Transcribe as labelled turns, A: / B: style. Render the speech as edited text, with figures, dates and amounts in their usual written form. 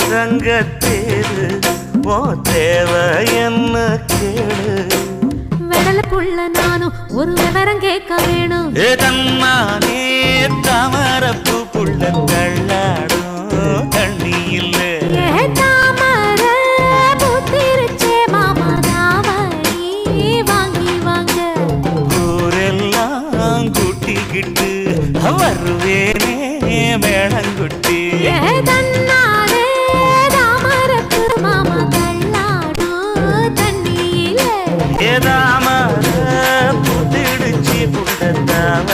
A: தங்கத்தேரு ஓ தேவை என்ன கேளு
B: வெடலுக்குள்ள நானும் ஒரு விவரம் கேட்க வேணும்
A: தன்னானே தாமரப்பு புள்ள தள்ளாடும் தண்ணி இல்ல
B: தாமர பூத்திருச்சே மாமா தாவணி வாங்கி வாங்க
A: ஊரெல்லாம் கூட்டிக்கிட்டு வருவேனே மேளங்குட்டி
B: தன்னாலே தாமரப்பு மாமா தள்ளாடும் தண்ணியில
A: ஏதாமர புத்திடுச்சி புள்ள தாவ